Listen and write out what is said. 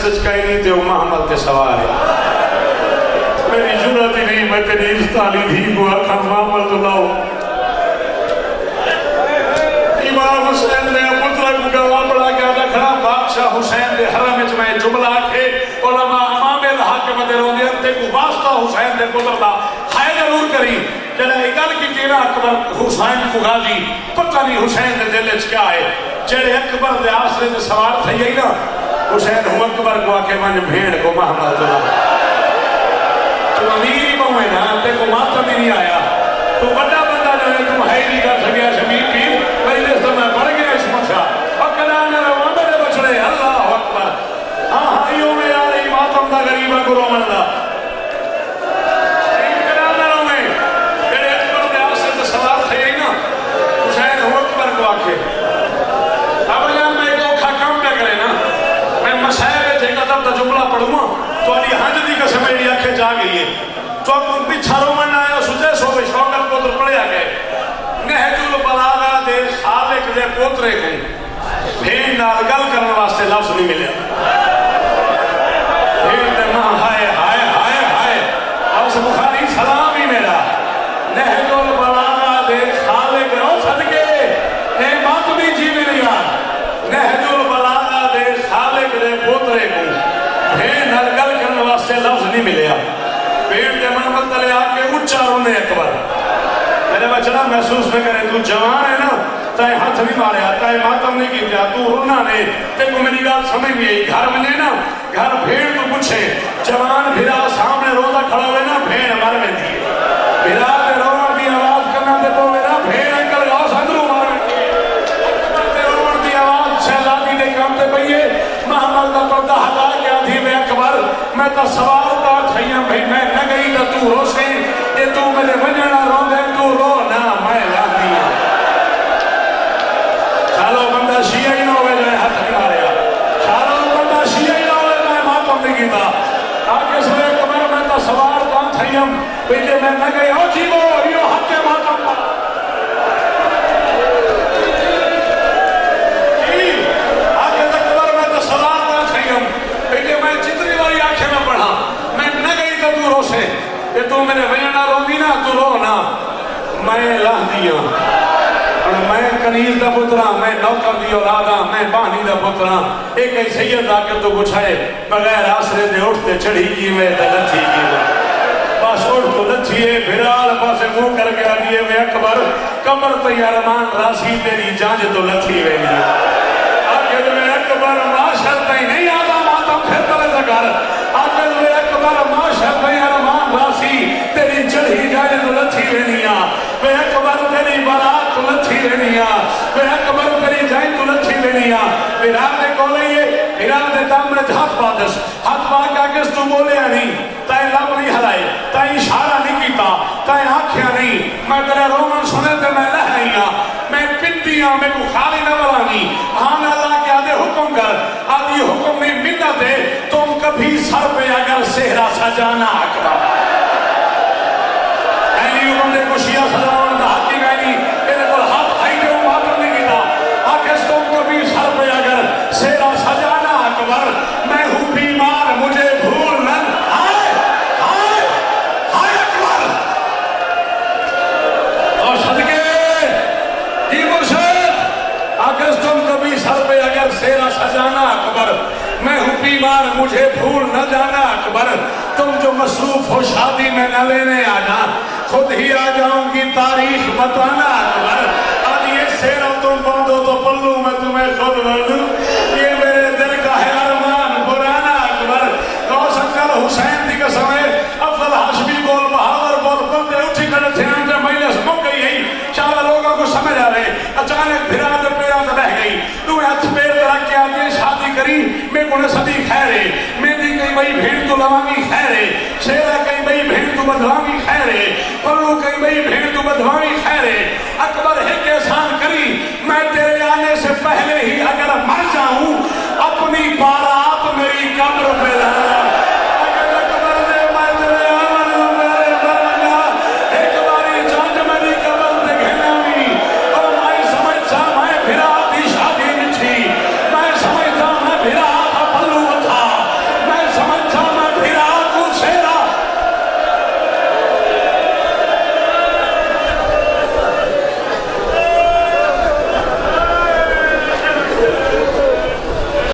سچکائی نہیں تے محمد تے سوار ہے میری جرات ہی نہیں میں تیری عزتالی دھی کو آکھا محمد تو لاؤ امام حسین نے پترہ کو گواہ پڑھا گیا رکھنا بادشاہ حسین دے حرم میں جملہ آکھے علماء امام الحاکم دے رو دے تے کو واسطہ حسین دے پتر دا ہائے ضرور کری جنہ اگل کی تیرا اکبر حسین کو غازی پتہ نہیں حسین دے دل اچ کیا ہے جڑے اکبر دے آسرے دے سوار تھے یہی نا حسین ہوں اکبر کو آکے من بھیڑ کو محمد اللہ تو امیر بہوے نا تے کو ماتم ہی نہیں آیا تو بڑا بندہ جو ہے تم ہے نہیں کر سکیا شمیر پیر پہلے سے میں پڑھ گیا اس مچھا اکلانا رو میرے بچڑے اللہ اکبر ہاں ہاں یوں میں آ رہی ماتم دا غریبہ کو رومن دا اکلانا رو میں میرے اکبر دے آسے دے سوار تھے ہی نا حسین ہوں اکبر کو آکے اب جان میں ایک اوکھا کام پہ کرے نا میں مسائل تھے قدم دا جملہ پڑھوں تو علی حج دی قسم میری آنکھیں جا گئی ہے تو اب پیچھا رومن آیا سجے سو بے شوکر پوتر پڑے آگئے نہج البلاغہ دے خالق دے پوترے کو بھیڑ نال گل کرنے واسطے لفظ نہیں ملے بھیڑ دے ماں ہائے ہائے ہائے ہائے اور سے بخاری سلام ہی میرا نہج البلاغہ دے خالق رو صدقے اے ماتمی جی میری یار نہج البلاغہ دے خالق دے پوترے کو بھیڑ نال گل کرنے واسطے لفظ نہیں ملیا پیڑ کے منبر تلے آکے اچھا رونے اکبر میرے بچڑا محسوس میں کرے تو جوان ہے نا تائے ہاتھ نہیں مارے تائے ماتم نہیں کی دیا تو رونا نے تے کو میری گال سمجھ بھی آئی گھر میں نا گھر بھیڑ تو پوچھے جوان بھیڑا سامنے روزہ کھڑا ہوئے نا بھیڑ مر میں دی بھیڑا دے روان دی آواز کرنا دے پو میرا بھیڑ انکل گاؤ سندرو مر میں تے روان دی آواز شہزادی دے کام تے پئیے محمد دا پردہ ہٹا کے آدھی میں اکبر میں تا سوال تا تھائیاں بھئی میں نہ گئی تا تو رو سے یہ تو میرے وجنہ رو دے تو رو نا میں لاندی ہوں چالو بندہ شیعہ ہی نہ ہوئے جائے ہاتھ کھا رہا چالو بندہ شیعہ ہی نہ ہوئے جائے ماتم نہیں کیتا آگے سوے اکبر میں تا سوال تا تھائیاں بھئی میں نہ گئی ہو جیو یہ حق کے ماتم کا کہ تو میں نے وجنہ رو دی نا تو رو نا میں لاہ دیا میں کنیز دا پترا میں نوکر دی اولادا میں بانی دا پترا ایک ای سید آکر تو پوچھائے بغیر آسرے دے اٹھتے چڑھی کی میں تے لتھی کی میں بس اٹھ تو لتھیے بھرال پاسے منہ کر کے آدیے میں اکبر کمر تیارمان راسی تیری جانج تو لتھی ہوئے گی آکر میں اکبر معاشر تئی نہیں آدھا ماتم پھر تلے سکر آکر میں اکبر معاشر تیارمان راسی تیری چڑھی جائے تو لتھی رہنیا میں اکبر تیری برات تو لتھی رہنیا میں اکبر تیری جائے تو لتھی رہنیا میرا نے کولئیے میرا نے دامنے ہاتھ پادش ہاتھ پاک آگس تو بولے نہیں تائے لب نہیں ہلائے تائے اشارہ نہیں کیتا تائے آنکھیاں نہیں میں تیرے رومن سنے تے میں لہ رہی ہاں میں پندیاں میں کو خالی نہ بلانی آن اللہ کے آدھے حکم کر آدھی حکم میں مندہ دے تم کبھی سر پہ اگر سہرہ سجانا اکبر اینی حکم دے کو شیعہ سجانا دا حقی گئنی میرے کو ہاتھ ہائی جو ماتم نہیں کیتا آکس تم کبھی سر پہ اگر سہرہ سجانا اکبر میں ہوں بیمار مجھے بھول نہ ہائے ہائے ہائے اکبر اور صدقے جی مرشد آکس تم کبھی سر پہ اگر سہرہ سجانا اکبر میں ہوں بیمار مجھے بھول نہ جانا اکبر تم جو مصروف ہو شادی میں نہ لینے آنا خود ہی آ جاؤں گی تاریخ بتانا اکبر آج یہ سیرہ تم باندھو تو پلو میں تمہیں خود بردوں یہ میرے دل کا ہے ارمان پرانا اکبر غوث اکبر حسین دی قسم ہے افضل حشبی بول بہاور بول بندے اٹھی کر تھے آنجا مجلس مک گئی ہے شاہ لوگوں کو سمجھ آ رہے اچانک بھرا دے پیرا دے بہ گئی تو ہاتھ پیر رکھ کے آگے شادی کری میں کونے صدی خیرے میں دی کئی بھئی بھیڑ تو لوامی خیرے شیرہ کئی بھئی بھیڑ تو بدوامی خیرے پلو کئی بھئی بھیڑ تو بدوامی خیرے اکبر ہے کہ احسان کری میں تیرے آنے سے پہلے ہی اگر مر جاؤں اپنی بارات